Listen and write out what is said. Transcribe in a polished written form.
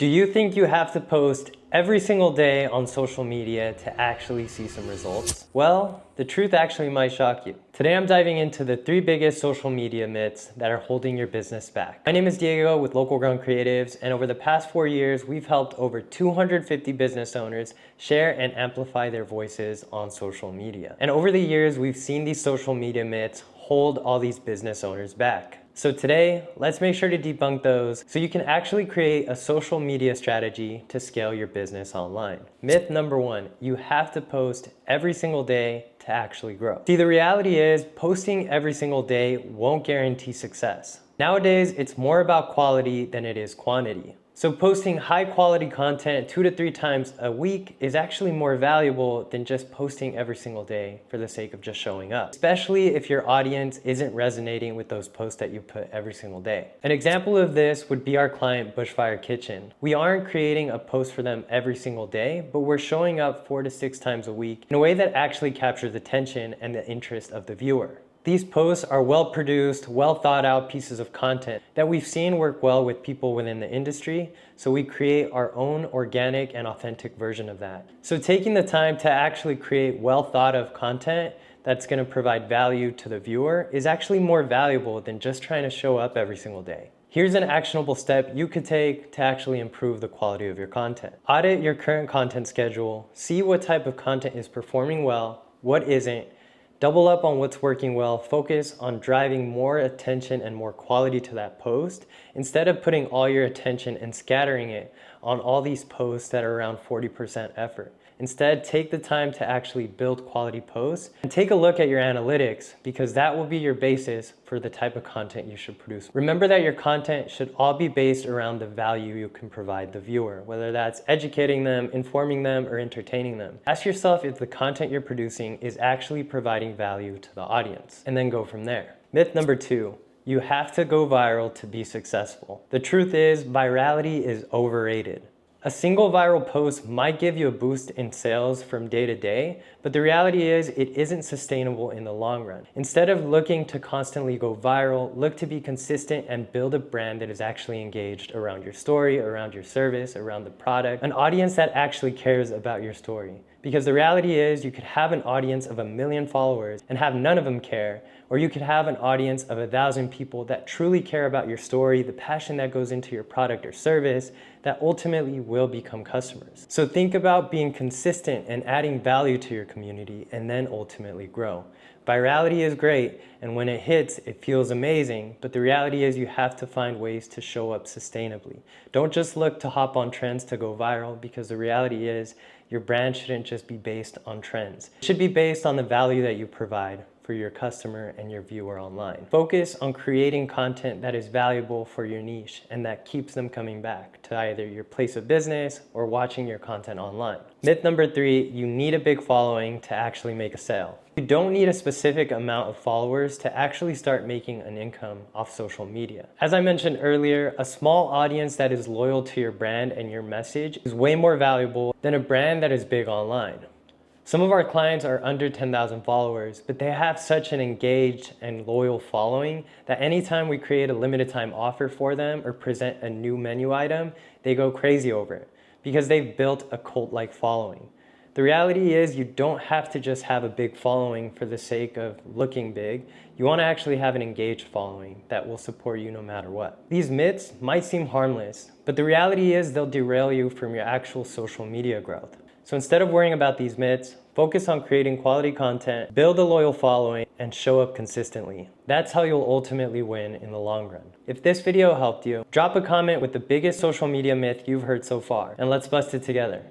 Do you think you have to post every single day on social media to actually see some results? Well, the truth actually might shock you. Today I'm diving into the 3 biggest social media myths that are holding your business back. My name is Diego with Local Ground Creatives, and over the past 4 years, we've helped over 250 business owners share and amplify their voices on social media. And over the years, we've seen these social media myths hold all these business owners back. So today, let's make sure to debunk those so you can actually create a social media strategy to scale your business online. Myth number 1, you have to post every single day to actually grow. See, the reality is posting every single day won't guarantee success. Nowadays, it's more about quality than it is quantity. So posting high quality content 2 to 3 times a week is actually more valuable than just posting every single day for the sake of just showing up, especially if your audience isn't resonating with those posts that you put every single day. An example of this would be our client Bushfire Kitchen. We aren't creating a post for them every single day, but we're showing up 4 to 6 times a week in a way that actually captures attention and the interest of the viewer. These posts are well-produced, well-thought-out pieces of content that we've seen work well with people within the industry, so we create our own organic and authentic version of that. So taking the time to actually create well-thought-of content that's going to provide value to the viewer is actually more valuable than just trying to show up every single day. Here's an actionable step you could take to actually improve the quality of your content. Audit your current content schedule, see what type of content is performing well, what isn't. Double up on what's working well, focus on driving more attention and more quality to that post instead of putting all your attention and scattering it on all these posts that are around 40% effort. Instead, take the time to actually build quality posts and take a look at your analytics because that will be your basis for the type of content you should produce. Remember that your content should all be based around the value you can provide the viewer, whether that's educating them, informing them, or entertaining them. Ask yourself if the content you're producing is actually providing value to the audience, and then go from there. Myth number 2. You have to go viral to be successful. The truth is, virality is overrated. A single viral post might give you a boost in sales from day to day, but the reality is it isn't sustainable in the long run. Instead of looking to constantly go viral, look to be consistent and build a brand that is actually engaged around your story, around your service, around the product, an audience that actually cares about your story. Because the reality is you could have an audience of 1 million followers and have none of them care, or you could have an audience of 1,000 people that truly care about your story, the passion that goes into your product or service, that ultimately will become customers. So think about being consistent and adding value to your community and then ultimately grow. Virality is great, and when it hits, it feels amazing, but the reality is you have to find ways to show up sustainably. Don't just look to hop on trends to go viral, because the reality is your brand shouldn't just be based on trends. It should be based on the value that you provide for your customer and your viewer online. Focus on creating content that is valuable for your niche and that keeps them coming back to either your place of business or watching your content online. Myth number 3, you need a big following to actually make a sale. You don't need a specific amount of followers to actually start making an income off social media. As I mentioned earlier, a small audience that is loyal to your brand and your message is way more valuable than a brand that is big online. Some of our clients are under 10,000 followers, but they have such an engaged and loyal following that anytime we create a limited time offer for them or present a new menu item, they go crazy over it because they've built a cult-like following. The reality is you don't have to just have a big following for the sake of looking big. You want to actually have an engaged following that will support you no matter what. These myths might seem harmless, but the reality is they'll derail you from your actual social media growth. So instead of worrying about these myths, focus on creating quality content, build a loyal following, and show up consistently. That's how you'll ultimately win in the long run. If this video helped you, drop a comment with the biggest social media myth you've heard so far, and let's bust it together.